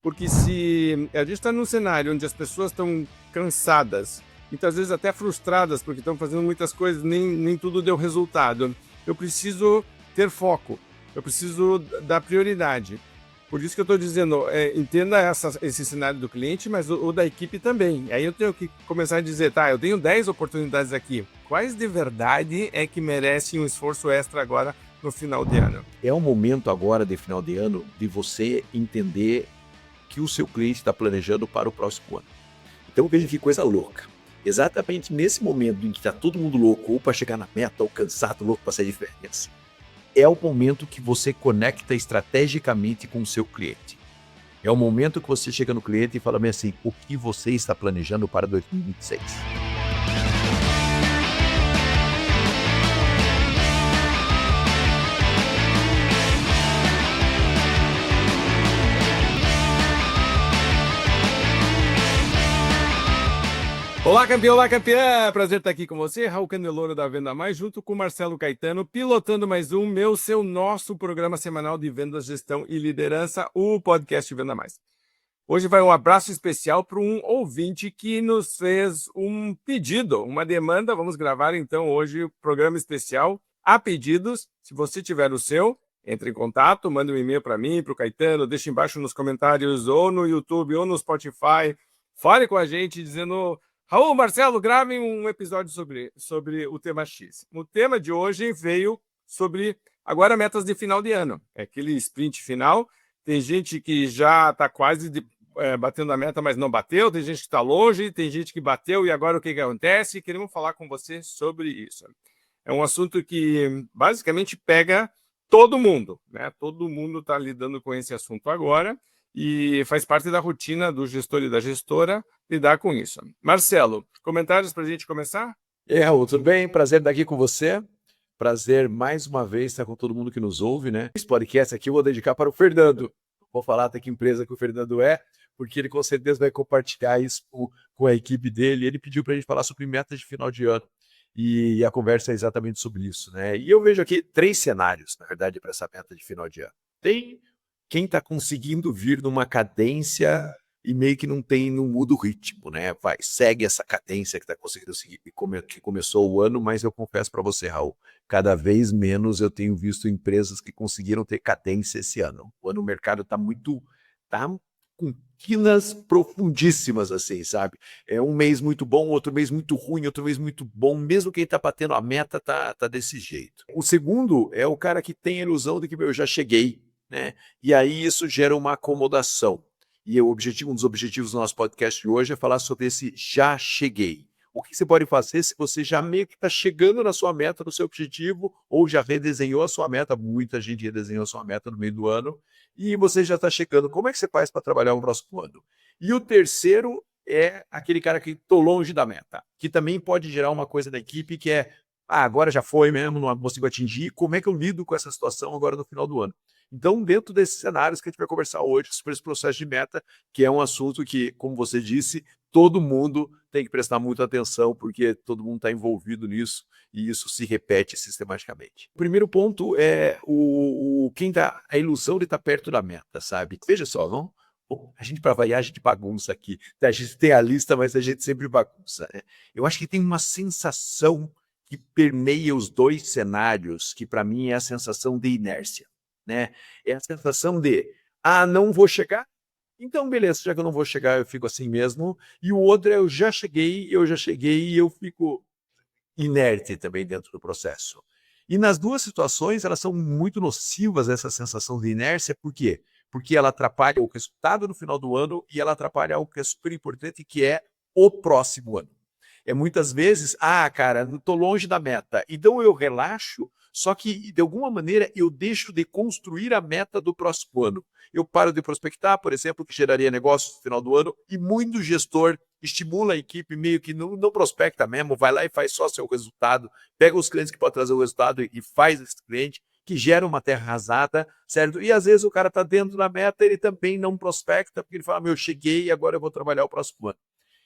Porque se a gente está num cenário onde as pessoas estão cansadas, muitas vezes até frustradas, porque estão fazendo muitas coisas, nem tudo deu resultado, eu preciso ter foco, eu preciso dar prioridade. Por isso que eu estou dizendo, entenda esse cenário do cliente, mas o da equipe também. Aí eu tenho que começar a dizer, tá, eu tenho 10 oportunidades aqui. Quais de verdade é que merecem um esforço extra agora no final de ano? É o momento agora de final de ano de você entender que o seu cliente está planejando para o próximo ano. Então veja que coisa louca. Exatamente nesse momento em que está todo mundo louco, ou para chegar na meta, ou cansado, louco para sair de férias, é o momento que você conecta estrategicamente com o seu cliente. É o momento que você chega no cliente e fala bem assim, o que você está planejando para 2026? Olá, campeão, olá, campeã! Prazer estar aqui com você, Raul Candeloro da Venda Mais, junto com Marcelo Caetano, pilotando mais um nosso programa semanal de vendas, gestão e liderança, o podcast Venda Mais. Hoje vai um abraço especial para um ouvinte que nos fez um pedido, uma demanda. Vamos gravar então hoje o programa especial a pedidos. Se você tiver o seu, entre em contato, manda um e-mail para mim, para o Caetano, deixa embaixo nos comentários ou no YouTube ou no Spotify. Fale com a gente dizendo: Raul, Marcelo, gravem um episódio sobre o tema X. O tema de hoje veio sobre agora metas de final de ano. É aquele sprint final. Tem gente que já está quase batendo a meta, mas não bateu. Tem gente que está longe, tem gente que bateu e agora o que acontece? Queremos falar com você sobre isso. É um assunto que basicamente pega todo mundo, né? Todo mundo está lidando com esse assunto agora e faz parte da rotina do gestor e da gestora lidar com isso. Marcelo, comentários para a gente começar? Raul, tudo bem? Prazer estar aqui com você. Prazer mais uma vez estar com todo mundo que nos ouve, né? Esse podcast aqui eu vou dedicar para o Fernando. Vou falar até que empresa que o Fernando é, porque ele com certeza vai compartilhar isso com a equipe dele. Ele pediu para a gente falar sobre metas de final de ano. E a conversa é exatamente sobre isso, né? E eu vejo aqui 3 cenários, na verdade, para essa meta de final de ano. Tem quem está conseguindo vir numa cadência e meio que não muda o ritmo, né? Segue essa cadência que está conseguindo seguir, que começou o ano, mas eu confesso para você, Raul, cada vez menos eu tenho visto empresas que conseguiram ter cadência esse ano. O mercado está tá com quinas profundíssimas, assim, sabe? É um mês muito bom, outro mês muito ruim, outro mês muito bom, mesmo quem está batendo a meta tá desse jeito. O segundo é o cara que tem a ilusão de que eu já cheguei, né? E aí isso gera uma acomodação. E um dos objetivos do nosso podcast de hoje é falar sobre esse já cheguei. O que você pode fazer se você já meio que está chegando na sua meta, no seu objetivo, ou já redesenhou a sua meta, muita gente redesenhou a sua meta no meio do ano, e você já está chegando. Como é que você faz para trabalhar o próximo ano? E o terceiro é aquele cara que estou longe da meta, que também pode gerar uma coisa da equipe que é, agora já foi mesmo, não consigo atingir, como é que eu lido com essa situação agora no final do ano? Então, dentro desses cenários que a gente vai conversar hoje sobre esse processo de meta, que é um assunto que, como você disse, todo mundo tem que prestar muita atenção, porque todo mundo está envolvido nisso e isso se repete sistematicamente. O primeiro ponto é quem dá a ilusão de estar perto da meta, sabe? Veja só, não? A gente, para variar, a gente bagunça aqui. A gente tem a lista, mas a gente sempre bagunça, né? Eu acho que tem uma sensação que permeia os 2 cenários, que para mim é a sensação de inércia, né? É a sensação de, não vou chegar, então beleza, já que eu não vou chegar, eu fico assim mesmo. E o outro é, eu já cheguei e eu fico inerte também dentro do processo. E nas 2 situações, elas são muito nocivas, essa sensação de inércia, por quê? Porque ela atrapalha o resultado no final do ano e ela atrapalha algo que é super importante, que é o próximo ano. É muitas vezes, cara, estou longe da meta, então eu relaxo, só que de alguma maneira eu deixo de construir a meta do próximo ano. Eu paro de prospectar, por exemplo, que geraria negócios no final do ano, e muito gestor estimula a equipe, meio que não prospecta mesmo, vai lá e faz só seu resultado, pega os clientes que podem trazer o resultado e faz esse cliente, que gera uma terra arrasada, certo? E às vezes o cara está dentro da meta, ele também não prospecta, porque ele fala, eu cheguei e agora eu vou trabalhar o próximo ano.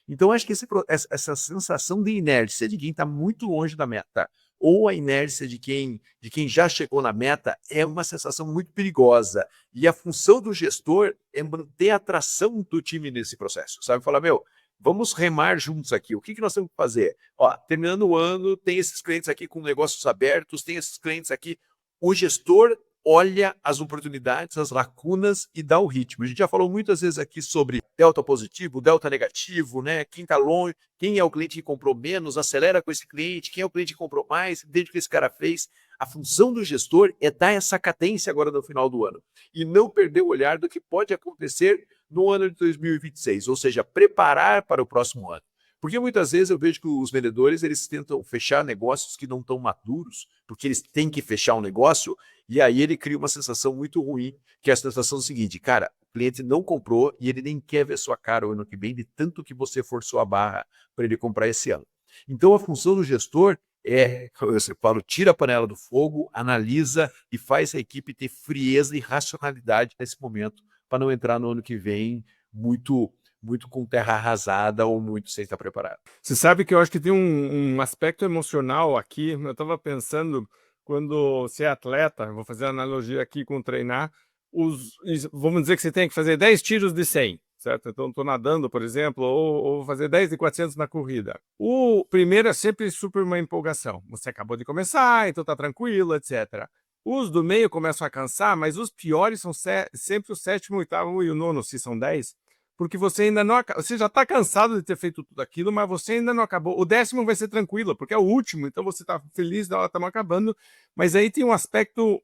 Então, acho que essa sensação de inércia de quem está muito longe da meta, ou a inércia de quem já chegou na meta é uma sensação muito perigosa. E a função do gestor é manter a atração do time nesse processo, sabe? Falar, meu, vamos remar juntos aqui. O que nós temos que fazer? Ó, terminando o ano, tem esses clientes aqui com negócios abertos, tem esses clientes aqui. O gestor olha as oportunidades, as lacunas e dá o ritmo. A gente já falou muitas vezes aqui sobre delta positivo, delta negativo, né? Quem está longe, quem é o cliente que comprou menos, acelera com esse cliente, quem é o cliente que comprou mais, desde que esse cara fez. A função do gestor é dar essa cadência agora no final do ano e não perder o olhar do que pode acontecer no ano de 2026, ou seja, preparar para o próximo ano. Porque muitas vezes eu vejo que os vendedores eles tentam fechar negócios que não estão maduros, porque eles têm que fechar um negócio, e aí ele cria uma sensação muito ruim, que é a sensação seguinte, cara, o cliente não comprou e ele nem quer ver sua cara o ano que vem, de tanto que você forçou a barra para ele comprar esse ano. Então a função do gestor é, eu falo, tira a panela do fogo, analisa e faz a equipe ter frieza e racionalidade nesse momento, para não entrar no ano que vem muito com terra arrasada ou muito sem estar preparado. Você sabe que eu acho que tem um aspecto emocional aqui. Eu estava pensando, quando você é atleta, vou fazer analogia aqui com treinar, vamos dizer que você tem que fazer 10 tiros de 100, certo? Então, estou nadando, por exemplo, ou fazer 10 de 400 na corrida. O primeiro é sempre super uma empolgação. Você acabou de começar, então tá tranquilo, etc. Os do meio começam a cansar, mas os piores são sempre o sétimo, oitavo e o nono, se são 10. Porque você ainda não você já está cansado de ter feito tudo aquilo, mas você ainda não acabou. O 10º vai ser tranquilo, porque é o último, então você está feliz, estamos acabando. Mas aí tem um aspecto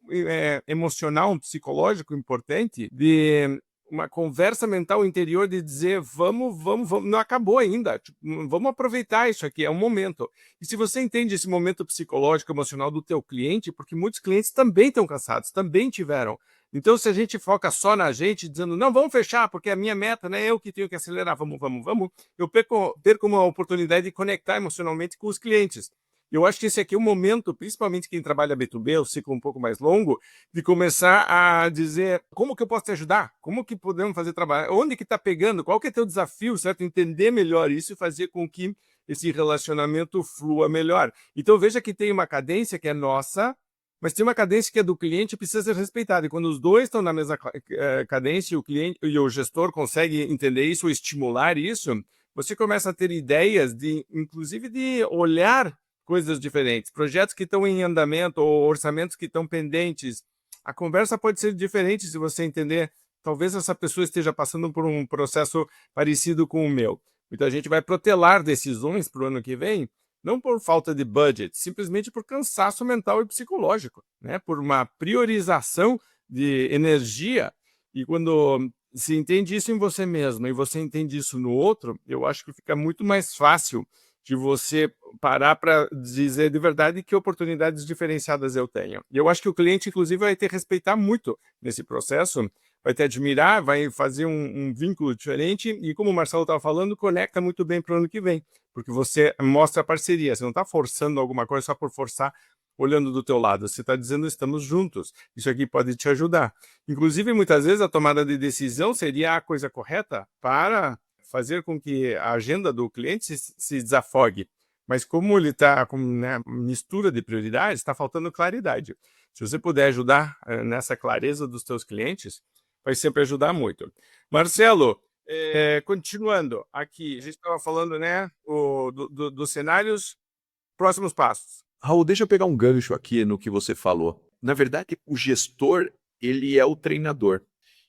emocional, psicológico importante de uma conversa mental interior de dizer vamos, não acabou ainda, tipo, vamos aproveitar isso aqui, é um momento. E se você entende esse momento psicológico, emocional do teu cliente, porque muitos clientes também estão cansados, também tiveram. Então, se a gente foca só na gente, dizendo, não, vamos fechar, porque a minha meta, né, eu que tenho que acelerar, vamos, eu perco uma oportunidade de conectar emocionalmente com os clientes. Eu acho que esse aqui é o momento, principalmente quem trabalha B2B, o ciclo um pouco mais longo, de começar a dizer, como que eu posso te ajudar? Como que podemos fazer trabalho? Onde que está pegando? Qual que é teu desafio, certo? Entender melhor isso e fazer com que esse relacionamento flua melhor. Então, veja que tem uma cadência que é nossa, mas tem uma cadência que é do cliente e precisa ser respeitada. E quando os dois estão na mesma cadência, o cliente e o gestor consegue entender isso ou estimular isso, você começa a ter ideias de, inclusive, de olhar coisas diferentes, projetos que estão em andamento ou orçamentos que estão pendentes. A conversa pode ser diferente se você entender. Talvez essa pessoa esteja passando por um processo parecido com o meu. Muita gente vai protelar decisões para o ano que vem, não por falta de budget, simplesmente por cansaço mental e psicológico, né? Por uma priorização de energia. E quando se entende isso em você mesmo e você entende isso no outro, eu acho que fica muito mais fácil de você parar para dizer de verdade que oportunidades diferenciadas eu tenho. E eu acho que o cliente, inclusive, vai ter que respeitar muito nesse processo, vai te admirar, vai fazer um vínculo diferente e, como o Marcelo estava falando, conecta muito bem para o ano que vem, porque você mostra a parceria, você não está forçando alguma coisa só por forçar, olhando do teu lado, você está dizendo estamos juntos, isso aqui pode te ajudar. Inclusive, muitas vezes a tomada de decisão seria a coisa correta para fazer com que a agenda do cliente se desafogue. Mas como ele está com, né, mistura de prioridades, está faltando claridade. Se você puder ajudar nessa clareza dos teus clientes, vai sempre ajudar muito. Marcelo, continuando aqui, a gente estava falando, né, dos cenários, próximos passos. Raul, deixa eu pegar um gancho aqui no que você falou. Na verdade, o gestor, ele é o treinador.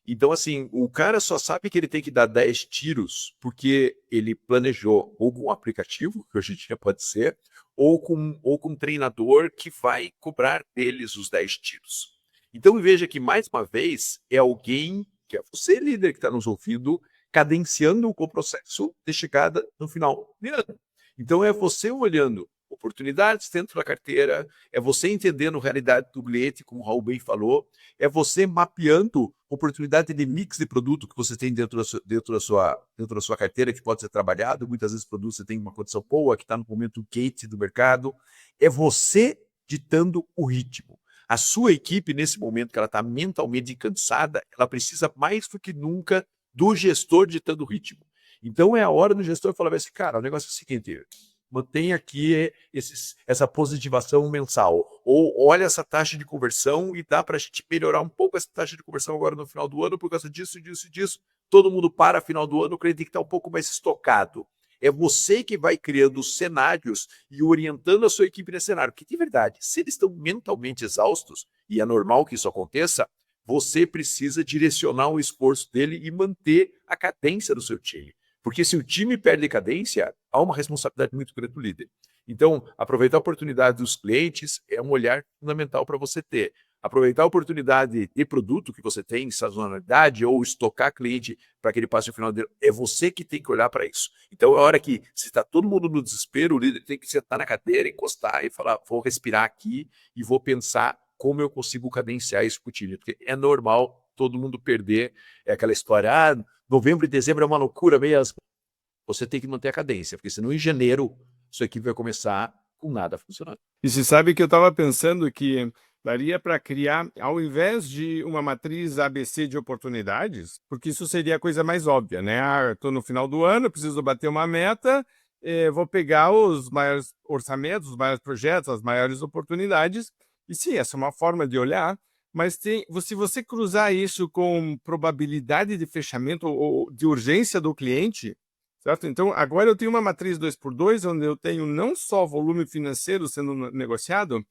Então, assim, o cara só sabe que ele tem que dar 10 tiros porque ele planejou ou com um aplicativo, que hoje em dia pode ser, ou com um treinador que vai cobrar deles os 10 tiros. Então, veja que, mais uma vez, é alguém, que é você, líder, que está nos ouvindo, cadenciando o processo de chegada no final de ano. Então, é você olhando oportunidades dentro da carteira, é você entendendo a realidade do cliente, como o Raul bem falou, é você mapeando oportunidade de mix de produto que você tem dentro da sua carteira, que pode ser trabalhado, muitas vezes produto você tem uma condição boa, que está no momento quente do mercado, é você ditando o ritmo. A sua equipe, nesse momento que ela está mentalmente cansada, ela precisa mais do que nunca do gestor ditando o ritmo. Então é a hora do gestor falar assim, cara, o negócio é o seguinte, mantenha aqui essa positivação mensal. Ou olha essa taxa de conversão e dá para a gente melhorar um pouco essa taxa de conversão agora no final do ano por causa disso, disso e disso. Todo mundo para final do ano, o cliente tem que estar um pouco mais estocado. É você que vai criando os cenários e orientando a sua equipe nesse cenário. Porque, de verdade, se eles estão mentalmente exaustos, e é normal que isso aconteça, você precisa direcionar o esforço dele e manter a cadência do seu time. Porque se o time perde cadência, há uma responsabilidade muito grande do líder. Então, aproveitar a oportunidade dos clientes é um olhar fundamental para você ter. Aproveitar a oportunidade de produto que você tem, sazonalidade, ou estocar cliente para que ele passe o final dele, é você que tem que olhar para isso. Então, a hora que se está todo mundo no desespero, o líder tem que sentar na cadeira, encostar e falar, vou respirar aqui e vou pensar como eu consigo cadenciar isso para o time. Porque é normal todo mundo perder. É aquela história, novembro e dezembro é uma loucura mesmo. Você tem que manter a cadência, porque senão em janeiro sua equipe vai começar com nada funcionando. E você sabe que eu estava pensando que daria para criar, ao invés de uma matriz ABC de oportunidades, porque isso seria a coisa mais óbvia, né? Estou no final do ano, preciso bater uma meta, vou pegar os maiores orçamentos, os maiores projetos, as maiores oportunidades. E sim, essa é uma forma de olhar, mas se você cruzar isso com probabilidade de fechamento ou de urgência do cliente, certo? Então, agora eu tenho uma matriz 2x2, onde eu tenho não só volume financeiro sendo negociado,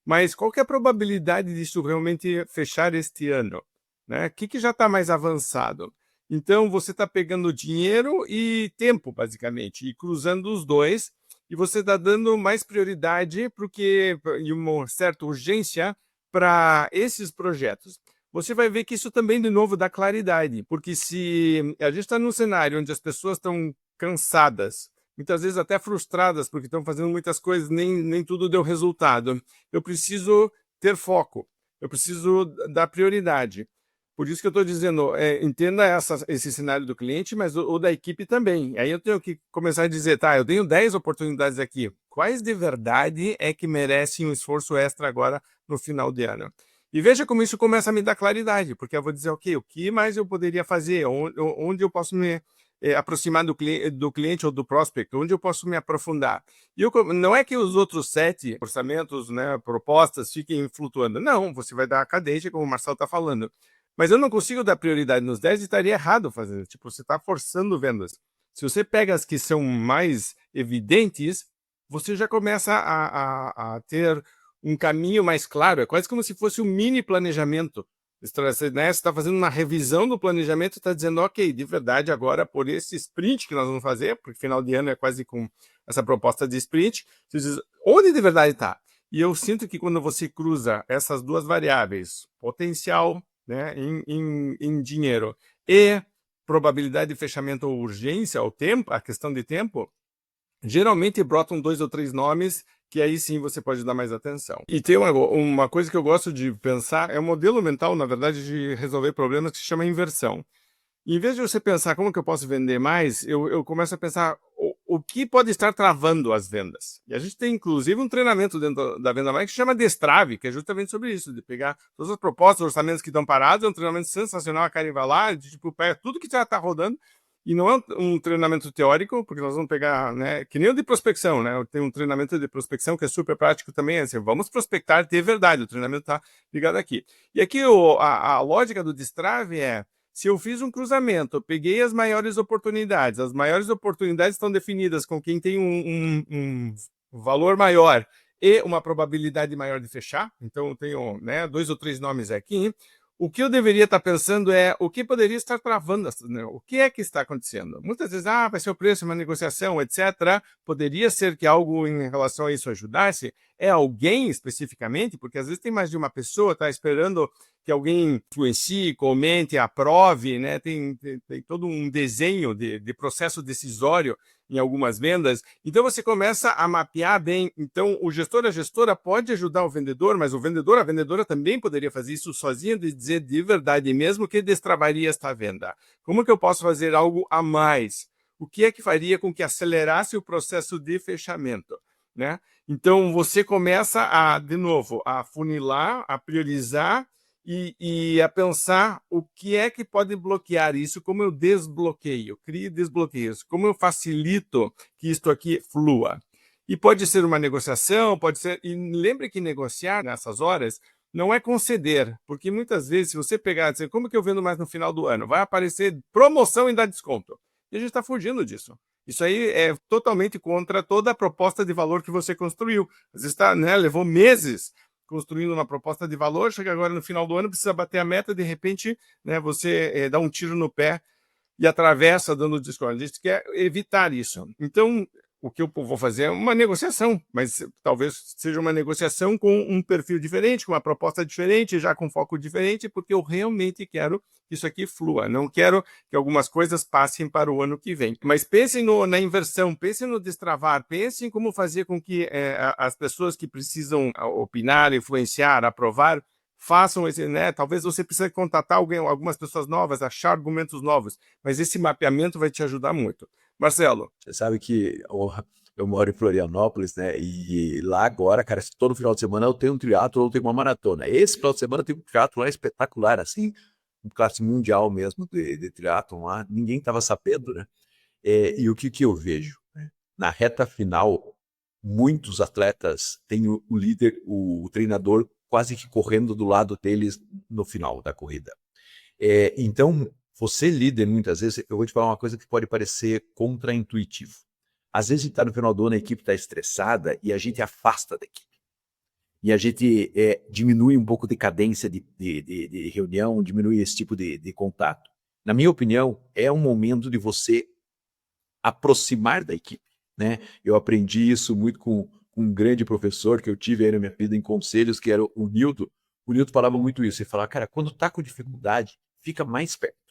mas qual que é a probabilidade disso realmente fechar este ano? Né? O que já está mais avançado? Então, você está pegando dinheiro e tempo, basicamente, e cruzando os dois, e você está dando mais prioridade e uma certa urgência para esses projetos. Você vai ver que isso também, de novo, dá claridade, porque se a gente está num cenário onde as pessoas estão cansadas, muitas vezes até frustradas, porque estão fazendo muitas coisas, nem tudo deu resultado. Eu preciso ter foco, eu preciso dar prioridade. Por isso que eu estou dizendo, entenda esse cenário do cliente, mas o da equipe também. Aí eu tenho que começar a dizer, tá, eu tenho 10 oportunidades aqui. Quais de verdade é que merecem um esforço extra agora no final de ano? E veja como isso começa a me dar claridade, porque eu vou dizer, ok, o que mais eu poderia fazer? Onde eu posso me aproximar do cliente ou do prospect? Onde eu posso me aprofundar? Não é que os outros 7 orçamentos, né, propostas, fiquem flutuando. Não, você vai dar a cadência, como o Marcelo está falando. Mas eu não consigo dar prioridade nos 10 e estaria errado fazendo. Tipo, você está forçando vendas. Se você pega as que são mais evidentes, você já começa a ter um caminho mais claro. É quase como se fosse um mini planejamento. Você está fazendo uma revisão do planejamento e está dizendo, ok, de verdade, agora por esse sprint que nós vamos fazer, porque final de ano é quase com essa proposta de sprint, você diz, onde de verdade está? E eu sinto que quando você cruza essas duas variáveis, potencial, né, em dinheiro e probabilidade de fechamento ou urgência, ou tempo, a questão de tempo, geralmente brotam 2 ou 3 nomes que aí sim você pode dar mais atenção. E tem uma coisa que eu gosto de pensar, é um modelo mental, na verdade, de resolver problemas que se chama inversão. Em vez de você pensar como que eu posso vender mais, eu começo a pensar o que pode estar travando as vendas. E a gente tem, inclusive, um treinamento dentro da Venda Mais que chama Destrave, que é justamente sobre isso, de pegar todas as propostas, orçamentos que estão parados, é um treinamento sensacional, a Karen vai lá, de, tipo, pega tudo que já está rodando, e não é um treinamento teórico, porque nós vamos pegar, né, que nem o de prospecção, né, tem um treinamento de prospecção que é super prático também, assim, vamos prospectar de verdade, o treinamento está ligado aqui. E aqui a lógica do Destrave é, se eu fiz um cruzamento, eu peguei as maiores oportunidades estão definidas com quem tem um valor maior e uma probabilidade maior de fechar, então eu tenho, né, 2 ou 3 nomes aqui, o que eu deveria estar pensando é o que poderia estar travando, né? O que é que está acontecendo? Muitas vezes, vai ser o preço, uma negociação, etc. Poderia ser que algo em relação a isso ajudasse. É alguém especificamente? Porque às vezes tem mais de uma pessoa, está esperando que alguém influencie, comente, aprove, né? Tem todo um desenho de processo decisório em algumas vendas. Então você começa a mapear bem. Então o gestor, a gestora pode ajudar o vendedor, mas o vendedor, a vendedora também poderia fazer isso sozinha, de dizer de verdade mesmo que destravaria esta venda. Como que eu posso fazer algo a mais? O que é que faria com que acelerasse o processo de fechamento, né? Então você começa de novo, a funilar, a priorizar e a pensar o que é que pode bloquear isso, como eu desbloqueio, crio desbloqueios, como eu facilito que isto aqui flua. E pode ser uma negociação, pode ser... E lembre que negociar nessas horas não é conceder, porque muitas vezes, se você pegar e dizer, como que eu vendo mais no final do ano? Vai aparecer promoção e dar desconto. E a gente está fugindo disso. Isso aí é totalmente contra toda a proposta de valor que você construiu. Às vezes levou meses construindo uma proposta de valor, chega agora no final do ano, precisa bater a meta, de repente você dá um tiro no pé e atravessa dando desconto. A gente quer evitar isso. Então, o que eu vou fazer é uma negociação, mas talvez seja uma negociação com um perfil diferente, com uma proposta diferente, já com foco diferente, porque eu realmente quero que isso aqui flua. Não quero que algumas coisas passem para o ano que vem. Mas pensem na inversão, pensem no destravar, pensem como fazer com que as pessoas que precisam opinar, influenciar, aprovar, façam esse, talvez você precise contatar algumas pessoas novas, achar argumentos novos, mas esse mapeamento vai te ajudar muito. Marcelo. Você sabe que eu moro em Florianópolis, né? E lá agora, cara, todo final de semana eu tenho um triatlo, eu tenho uma maratona. Esse final de semana tem um triatlo lá espetacular, assim, um classe mundial mesmo de triatlo lá. Ninguém estava sabendo, né? E o que eu vejo? Né? Na reta final, muitos atletas têm o líder, o treinador, quase que correndo do lado deles no final da corrida. Então, você líder, muitas vezes, eu vou te falar uma coisa que pode parecer contraintuitivo. Às vezes a gente está no final do ano, a equipe está estressada e a gente afasta da equipe. E a gente diminui um pouco de cadência de reunião, diminui esse tipo de contato. Na minha opinião, é um momento de você aproximar da equipe. Né? Eu aprendi isso muito com um grande professor que eu tive aí na minha vida em conselhos, que era o Nilton. O Nilton falava muito isso. Ele falava, cara, quando está com dificuldade, fica mais perto.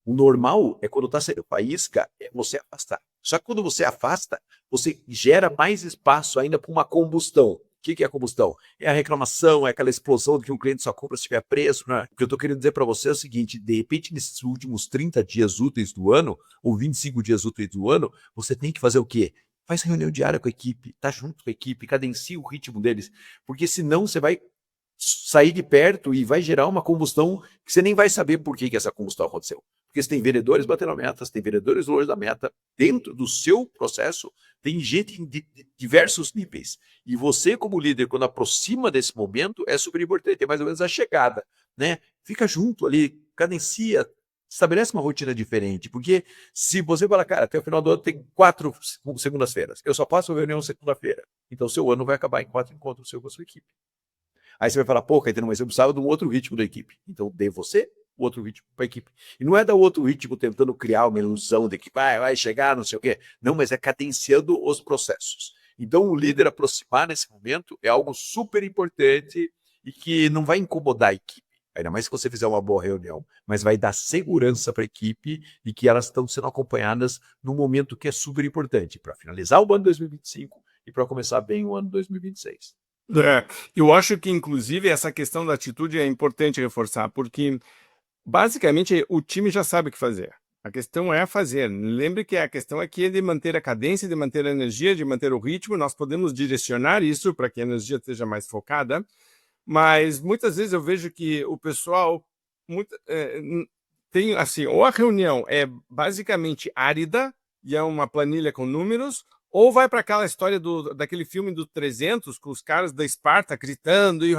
O normal é quando está saindo faísca, é você afastar. Só que quando você afasta, você gera mais espaço ainda para uma combustão. O que é a combustão? É a reclamação, é aquela explosão de que um cliente só compra se estiver preso. Né? O que eu estou querendo dizer para você é o seguinte, de repente, nesses últimos 30 dias úteis do ano, ou 25 dias úteis do ano, você tem que fazer o quê? Faz reunião diária com a equipe, tá junto com a equipe, cadencia o ritmo deles, porque senão você vai sair de perto e vai gerar uma combustão que você nem vai saber por que essa combustão aconteceu. Porque você tem vendedores batendo metas, tem vendedores longe da meta, dentro do seu processo tem gente em diversos níveis. E você, como líder, quando aproxima desse momento, é super importante, é mais ou menos a chegada, né? Fica junto ali, cadencia, estabelece uma rotina diferente, porque se você falar, cara, até o final do ano tem 4 segundas-feiras, eu só faço reunião segunda-feira, então seu ano vai acabar em 4 encontros seu com a sua equipe. Aí você vai falar, pô, Caetano, mas eu precisava de um outro ritmo da equipe. Então dê você o outro ritmo para a equipe. E não é dar outro ritmo tentando criar uma ilusão de que vai chegar, não sei o quê. Não, mas é cadenciando os processos. Então o líder aproximar nesse momento é algo super importante e que não vai incomodar a equipe. Ainda mais se você fizer uma boa reunião, mas vai dar segurança para a equipe de que elas estão sendo acompanhadas num momento que é super importante para finalizar o ano 2025 e para começar bem o ano 2026. Eu acho que, inclusive, essa questão da atitude é importante reforçar, porque, basicamente, o time já sabe o que fazer. A questão é fazer. Lembre que a questão aqui é de manter a cadência, de manter a energia, de manter o ritmo. Nós podemos direcionar isso para que a energia esteja mais focada, mas muitas vezes eu vejo que o pessoal tem, assim, ou a reunião é basicamente árida, e é uma planilha com números, ou vai para aquela história daquele filme do 300, com os caras da Esparta gritando e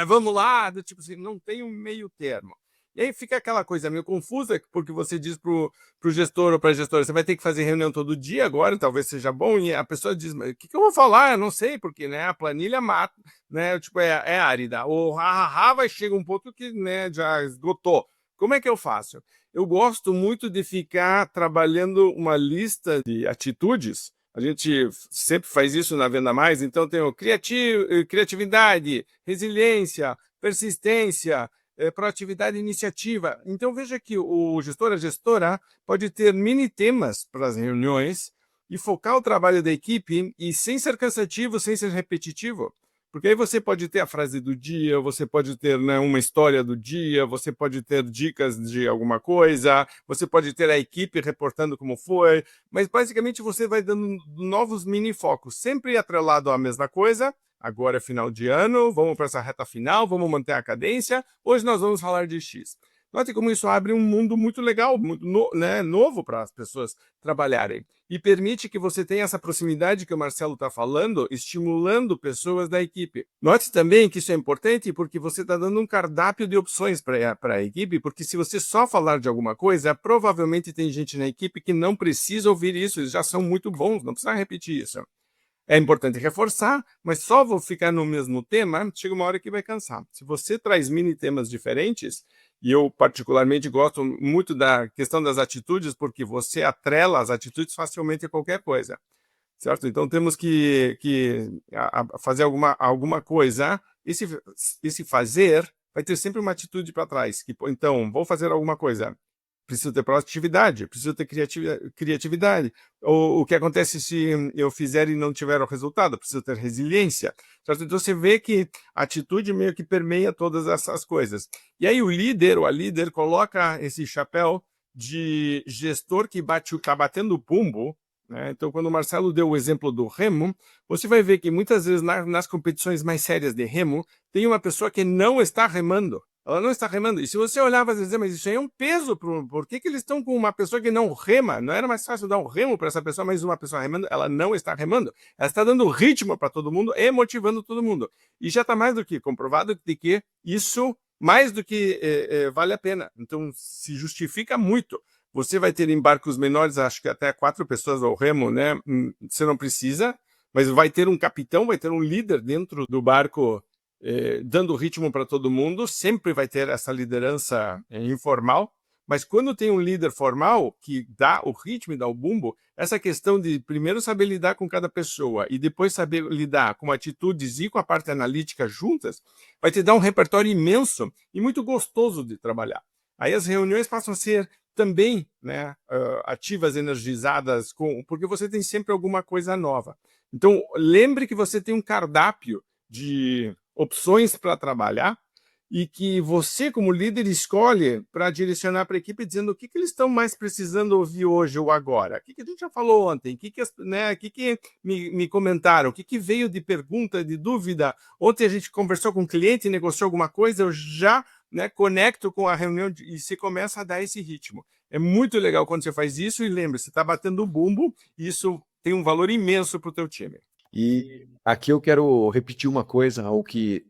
vamos lá, do tipo assim, não tem um meio termo. E aí fica aquela coisa meio confusa, porque você diz pro gestor ou para a gestora, você vai ter que fazer reunião todo dia agora, talvez seja bom, e a pessoa diz, mas o que eu vou falar? Eu não sei, porque a planilha mata, tipo, é árida. O vai chegar um ponto que já esgotou. Como é que eu faço? Eu gosto muito de ficar trabalhando uma lista de atitudes. A gente sempre faz isso na Venda Mais, então tem o criatividade, resiliência, persistência, proatividade e iniciativa. Então veja que o gestor, a gestora, pode ter mini temas para as reuniões e focar o trabalho da equipe e sem ser cansativo, sem ser repetitivo. Porque aí você pode ter a frase do dia, você pode ter uma história do dia, você pode ter dicas de alguma coisa, você pode ter a equipe reportando como foi, mas basicamente você vai dando novos mini focos, sempre atrelado à mesma coisa. Agora é final de ano, vamos para essa reta final, vamos manter a cadência. Hoje nós vamos falar de X. Note como isso abre um mundo muito legal, muito né, novo para as pessoas trabalharem. E permite que você tenha essa proximidade que o Marcelo está falando, estimulando pessoas da equipe. Note também que isso é importante porque você está dando um cardápio de opções para a equipe, porque se você só falar de alguma coisa, provavelmente tem gente na equipe que não precisa ouvir isso, eles já são muito bons, não precisa repetir isso. É importante reforçar, mas só vou ficar no mesmo tema, chega uma hora que vai cansar. Se você traz mini temas diferentes, e eu particularmente gosto muito da questão das atitudes, porque você atrela as atitudes facilmente a qualquer coisa, certo? Então temos que fazer alguma coisa, esse fazer vai ter sempre uma atitude para trás, que, então, vou fazer alguma coisa. Preciso ter proatividade, preciso ter criatividade. O que acontece se eu fizer e não tiver o resultado? Preciso ter resiliência. Certo? Então você vê que a atitude meio que permeia todas essas coisas. E aí o líder ou a líder coloca esse chapéu de gestor que está batendo bumbo, né? Então, quando o Marcelo deu o exemplo do remo, você vai ver que muitas vezes nas competições mais sérias de remo, tem uma pessoa que não está remando. Ela não está remando. E se você olhar, vai dizer, mas isso aí é um peso. Por que eles estão com uma pessoa que não rema? Não era mais fácil dar um remo para essa pessoa, mas uma pessoa remando? Ela não está remando. Ela está dando ritmo para todo mundo e motivando todo mundo. E já está mais do que comprovado de que isso, mais do que vale a pena. Então, se justifica muito. Você vai ter em barcos menores, acho que até 4 pessoas ao remo, né? Você não precisa, mas vai ter um capitão, vai ter um líder dentro do barco dando ritmo para todo mundo, sempre vai ter essa liderança informal, mas quando tem um líder formal que dá o ritmo e dá o bumbo, essa questão de primeiro saber lidar com cada pessoa e depois saber lidar com atitudes e com a parte analítica juntas, vai te dar um repertório imenso e muito gostoso de trabalhar. Aí as reuniões passam a ser também, né, ativas, energizadas, porque você tem sempre alguma coisa nova. Então, lembre que você tem um cardápio de opções para trabalhar e que você, como líder, escolhe para direcionar para a equipe dizendo o que eles estão mais precisando ouvir hoje ou agora. O que a gente já falou ontem? O que me comentaram? O que veio de pergunta, de dúvida? Ontem a gente conversou com um cliente, negociou alguma coisa, eu já conecto com a reunião e você começa a dar esse ritmo. É muito legal quando você faz isso e lembre, você está batendo o bumbo e isso tem um valor imenso para o teu time. E aqui eu quero repetir uma coisa, algo que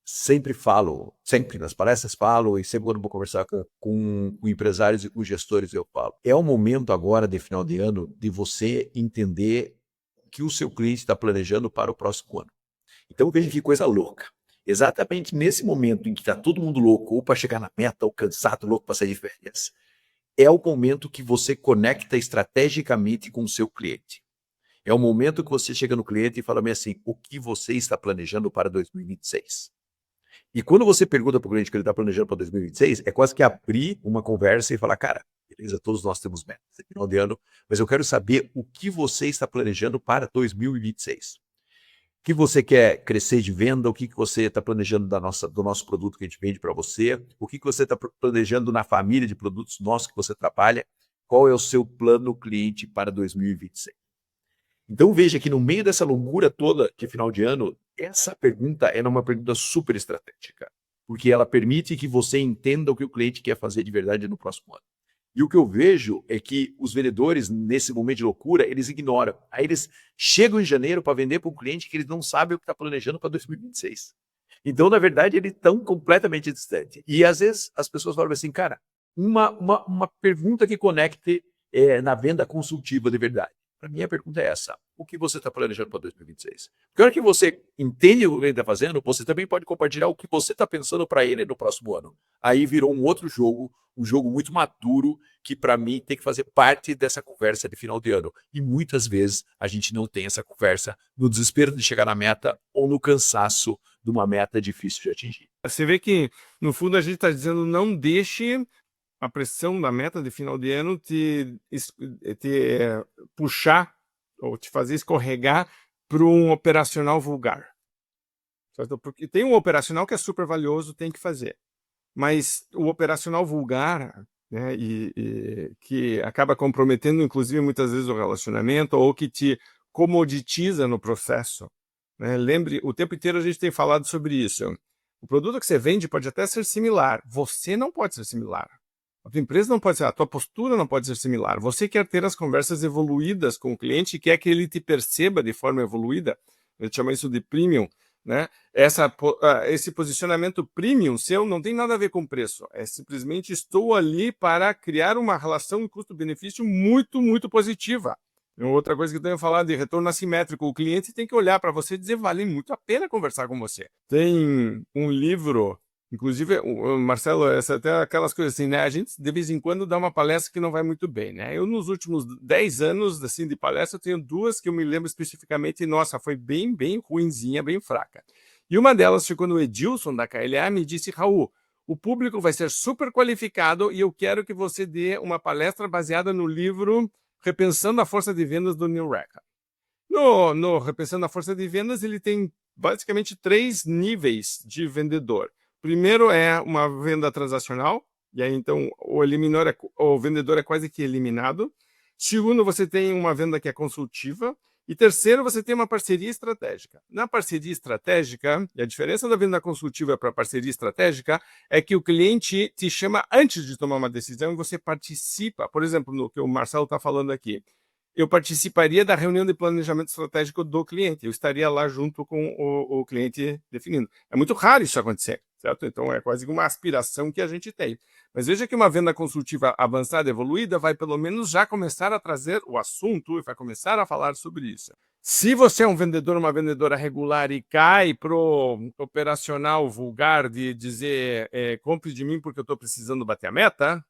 sempre falo, sempre nas palestras falo, e sempre quando vou conversar com empresários e com gestores eu falo. É o momento agora, de final de ano, de você entender o que o seu cliente está planejando para o próximo ano. Então veja que coisa louca. Exatamente nesse momento em que está todo mundo louco, ou para chegar na meta, ou cansado, louco para sair de férias, é o momento que você conecta estrategicamente com o seu cliente. É o momento que você chega no cliente e fala assim, o que você está planejando para 2026? E quando você pergunta para o cliente o que ele está planejando para 2026, é quase que abrir uma conversa e falar, cara, beleza, todos nós temos metas no final de ano, mas eu quero saber o que você está planejando para 2026. O que você quer crescer de venda, o que você está planejando do nosso produto que a gente vende para você, o que você está planejando na família de produtos nossos que você trabalha, qual é o seu plano cliente para 2026. Então veja que no meio dessa loucura toda de final de ano, essa pergunta é uma pergunta super estratégica, porque ela permite que você entenda o que o cliente quer fazer de verdade no próximo ano. E o que eu vejo é que os vendedores, nesse momento de loucura, eles ignoram. Aí eles chegam em janeiro para vender para um cliente que eles não sabem o que está planejando para 2026. Então, na verdade, eles estão completamente distantes. E às vezes as pessoas falam assim, cara, uma pergunta que conecte na venda consultiva de verdade. Para mim, a pergunta é essa. O que você está planejando para 2026? Porque a hora que você entende o que ele está fazendo, você também pode compartilhar o que você está pensando para ele no próximo ano. Aí virou um outro jogo, um jogo muito maduro, que para mim tem que fazer parte dessa conversa de final de ano. E muitas vezes a gente não tem essa conversa no desespero de chegar na meta ou no cansaço de uma meta difícil de atingir. Você vê que, no fundo, a gente está dizendo não deixe a pressão da meta de final de ano te puxar ou te fazer escorregar para um operacional vulgar. Certo? Porque tem um operacional que é super valioso, tem que fazer. Mas o operacional vulgar, né, e que acaba comprometendo, inclusive, muitas vezes o relacionamento ou que te comoditiza no processo. Né? Lembre, o tempo inteiro a gente tem falado sobre isso. O produto que você vende pode até ser similar, você não pode ser similar. A tua empresa não pode ser, a tua postura não pode ser similar. Você quer ter as conversas evoluídas com o cliente e quer que ele te perceba de forma evoluída. Eu chamo isso de premium, né? Esse posicionamento premium seu não tem nada a ver com preço. É simplesmente estou ali para criar uma relação custo-benefício muito, muito positiva. Outra coisa que eu tenho falado de retorno assimétrico, o cliente tem que olhar para você e dizer, vale muito a pena conversar com você. Tem um livro, inclusive, Marcelo, essa até aquelas coisas assim, né? A gente de vez em quando dá uma palestra que não vai muito bem, né? Eu nos últimos 10 anos assim, de palestra, eu tenho duas que eu me lembro especificamente, e nossa, foi bem, bem ruinzinha, bem fraca. E uma delas foi quando o Edilson da KLA me disse, Raul, o público vai ser super qualificado e eu quero que você dê uma palestra baseada no livro Repensando a Força de Vendas do Neil Rackard. No Repensando a Força de Vendas, ele tem basicamente 3 níveis de vendedor. Primeiro é uma venda transacional, e aí então o vendedor é quase que eliminado. Segundo, você tem uma venda que é consultiva. E terceiro, você tem uma parceria estratégica. Na parceria estratégica, e a diferença da venda consultiva para a parceria estratégica é que o cliente te chama antes de tomar uma decisão e você participa. Por exemplo, no que o Marcelo está falando aqui, eu participaria da reunião de planejamento estratégico do cliente. Eu estaria lá junto com o cliente definindo. É muito raro isso acontecer, certo? Então é quase uma aspiração que a gente tem. Mas veja que uma venda consultiva avançada, evoluída, vai pelo menos já começar a trazer o assunto e vai começar a falar sobre isso. Se você é um vendedor, uma vendedora regular e cai pro operacional vulgar de dizer compre de mim porque eu estou precisando bater a meta,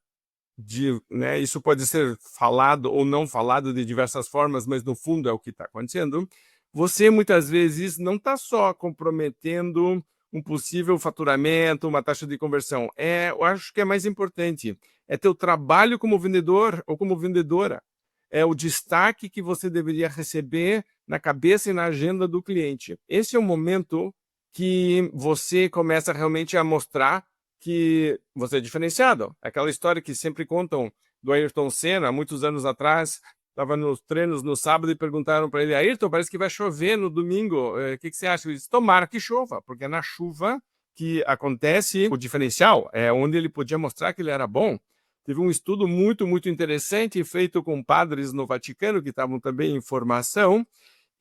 né, isso pode ser falado ou não falado de diversas formas, mas no fundo é o que está acontecendo, você muitas vezes não está só comprometendo um possível faturamento, uma taxa de conversão. Eu acho que é mais importante, é teu trabalho como vendedor ou como vendedora. É o destaque que você deveria receber na cabeça e na agenda do cliente. Esse é o momento que você começa realmente a mostrar que você é diferenciado. Aquela história que sempre contam do Ayrton Senna, muitos anos atrás, estava nos treinos no sábado e perguntaram para ele, Ayrton, parece que vai chover no domingo, o que você acha? Ele disse, tomara que chova, porque é na chuva que acontece o diferencial, é onde ele podia mostrar que ele era bom. Teve um estudo muito, muito interessante feito com padres no Vaticano, que estavam também em formação,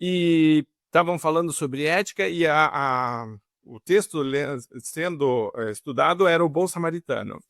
e estavam falando sobre ética, e o texto sendo estudado era o Bom Samaritano.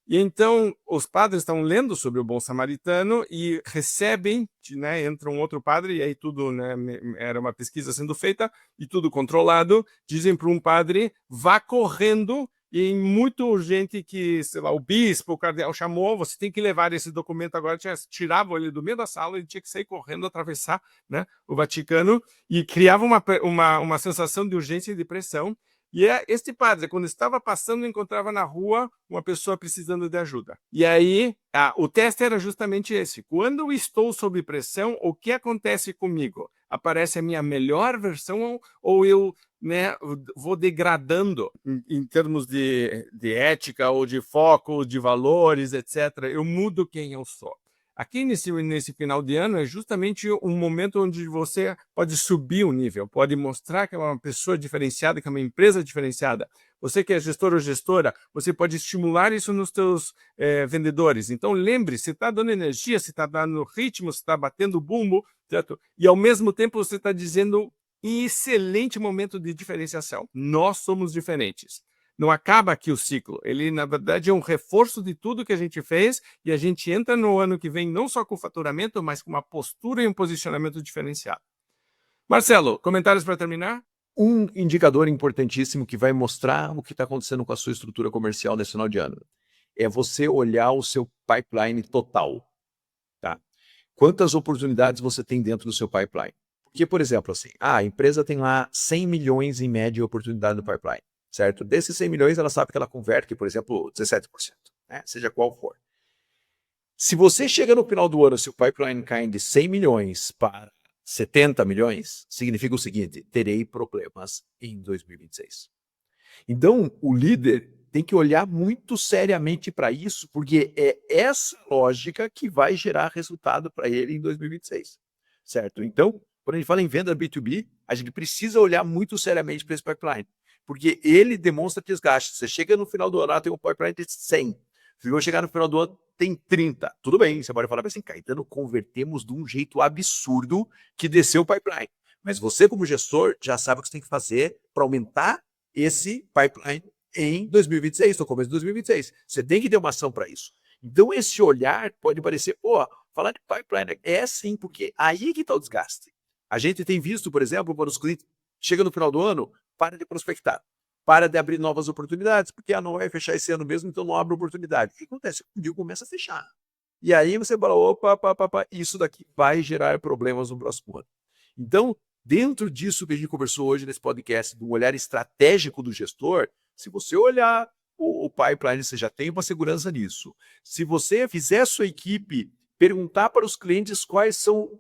E então os padres estão lendo sobre o Bom Samaritano e recebem, né, entra um outro padre, e aí tudo, né, era uma pesquisa sendo feita, e tudo controlado, dizem para um padre, vá correndo, e muito urgente que, sei lá, o bispo, o cardeal chamou, você tem que levar esse documento agora, tiravam ele do meio da sala, ele tinha que sair correndo, atravessar, né, o Vaticano, e criava uma sensação de urgência e de pressão. E este padre, quando estava passando, encontrava na rua uma pessoa precisando de ajuda. E aí, o teste era justamente esse. Quando eu estou sob pressão, o que acontece comigo? Aparece a minha melhor versão ou eu, né, vou degradando em termos de ética ou de foco, de valores, etc. Eu mudo quem eu sou. Aqui nesse final de ano é justamente um momento onde você pode subir o nível, pode mostrar que é uma pessoa diferenciada, que é uma empresa diferenciada. Você que é gestor ou gestora, você pode estimular isso nos seus vendedores. Então lembre, você está dando energia, você está dando ritmo, você está batendo bumbo, certo? E ao mesmo tempo você está dizendo excelente momento de diferenciação. Nós somos diferentes. Não acaba aqui o ciclo. Ele, na verdade, é um reforço de tudo que a gente fez e a gente entra no ano que vem não só com faturamento, mas com uma postura e um posicionamento diferenciado. Marcelo, comentários para terminar? Um indicador importantíssimo que vai mostrar o que está acontecendo com a sua estrutura comercial nesse final de ano é você olhar o seu pipeline total. Tá? Quantas oportunidades você tem dentro do seu pipeline? Porque, por exemplo, assim, a empresa tem lá 100 milhões em média de oportunidade no pipeline. Certo? Desses 100 milhões, ela sabe que ela converte, por exemplo, 17%, né? Seja qual for. Se você chega no final do ano, seu pipeline cai de 100 milhões para 70 milhões, significa o seguinte, terei problemas em 2026. Então, o líder tem que olhar muito seriamente para isso, porque é essa lógica que vai gerar resultado para ele em 2026, certo? Então, quando a gente fala em venda B2B, a gente precisa olhar muito seriamente para esse pipeline. porque ele demonstra desgaste. Você chega no final do ano, tem um pipeline de 100. Se eu chegar no final do ano, tem 30. Tudo bem, você pode falar assim, Caetano, convertemos de um jeito absurdo que desceu o pipeline. Mas você, como gestor, já sabe o que você tem que fazer para aumentar esse pipeline em 2026, no começo de 2026. Você tem que ter uma ação para isso. Então, esse olhar pode parecer, pô, falar de pipeline é sim, porque aí que está o desgaste. A gente tem visto, por exemplo, quando os clientes chegam no final do ano, para de prospectar, para de abrir novas oportunidades, porque não vai fechar esse ano mesmo, então não abre oportunidade. O que acontece? O deal começa a fechar. E aí você fala, opa, isso daqui vai gerar problemas no próximo ano. Então, dentro disso que a gente conversou hoje nesse podcast, do olhar estratégico do gestor, se você olhar o pipeline, você já tem uma segurança nisso. Se você fizer a sua equipe perguntar para os clientes quais são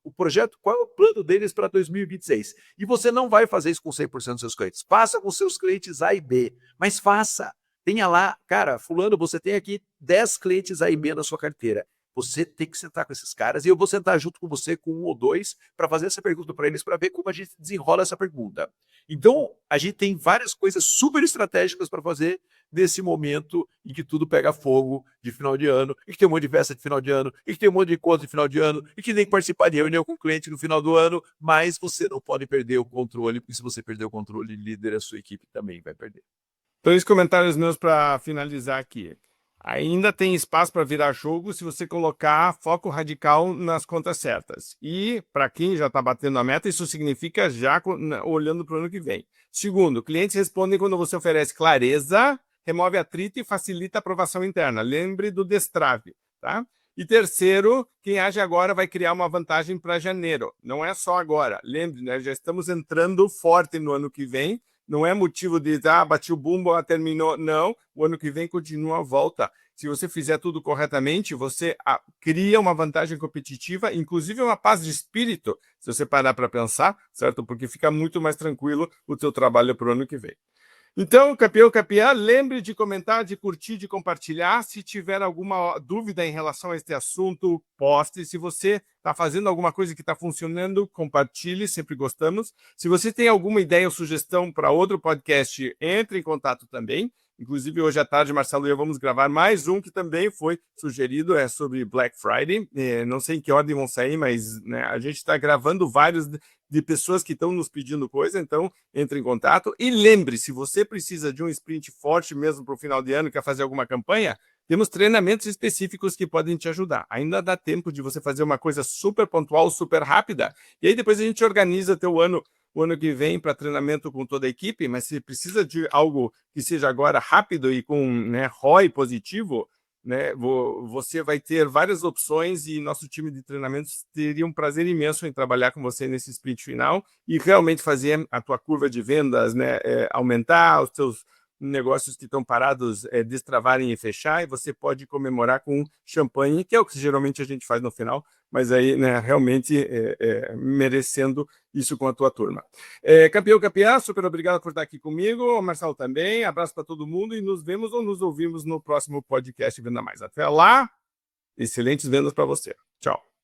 o projeto, qual é o plano deles para 2026. E você não vai fazer isso com 100% dos seus clientes. Faça com seus clientes A e B, mas faça. Tenha lá, cara, fulano, você tem aqui 10 clientes A e B na sua carteira. Você tem que sentar com esses caras e eu vou sentar junto com você com 1 ou 2 para fazer essa pergunta para eles, para ver como a gente desenrola essa pergunta. Então, a gente tem várias coisas super estratégicas para fazer nesse momento em que tudo pega fogo de final de ano, e que tem um monte de festa de final de ano, e que tem um monte de encontro de final de ano, e que tem que participar de reunião com o cliente no final do ano, mas você não pode perder o controle, porque se você perder o controle, líder, a sua equipe também vai perder. 2 comentários meus para finalizar aqui. Ainda tem espaço para virar jogo se você colocar foco radical nas contas certas. E, para quem já está batendo a meta, isso significa já olhando para o ano que vem. Segundo, clientes respondem quando você oferece clareza, remove atrito e facilita a aprovação interna. Lembre do destrave, tá? E terceiro, quem age agora vai criar uma vantagem para janeiro. Não é só agora. Lembre, né? Já estamos entrando forte no ano que vem. Não é motivo de, bati o bumbo, terminou. Não, o ano que vem continua a volta. Se você fizer tudo corretamente, você cria uma vantagem competitiva, inclusive uma paz de espírito, se você parar para pensar, certo? Porque fica muito mais tranquilo o seu trabalho para o ano que vem. Então, campeã, lembre de comentar, de curtir, de compartilhar. Se tiver alguma dúvida em relação a este assunto, poste. Se você está fazendo alguma coisa que está funcionando, compartilhe, sempre gostamos. Se você tem alguma ideia ou sugestão para outro podcast, entre em contato também. Inclusive, hoje à tarde, Marcelo e eu vamos gravar mais um que também foi sugerido, é sobre Black Friday. Não sei em que ordem vão sair, mas né, a gente está gravando vários de pessoas que estão nos pedindo coisa, então entre em contato. E lembre, se você precisa de um sprint forte mesmo para o final de ano, quer fazer alguma campanha, temos treinamentos específicos que podem te ajudar. Ainda dá tempo de você fazer uma coisa super pontual, super rápida, e aí depois a gente organiza teu ano, o ano que vem para treinamento com toda a equipe, mas se precisa de algo que seja agora rápido e com ROI positivo, né, você vai ter várias opções e nosso time de treinamentos teria um prazer imenso em trabalhar com você nesse sprint final e realmente fazer a tua curva de vendas, né, aumentar, os teus negócios que estão parados destravarem e fechar, e você pode comemorar com champanhe, que é o que geralmente a gente faz no final, mas aí né, realmente merecendo isso com a tua turma. Campeã, super obrigado por estar aqui comigo, o Marcelo também, abraço para todo mundo e nos vemos ou nos ouvimos no próximo podcast Venda Mais. Até lá, excelentes vendas para você. Tchau.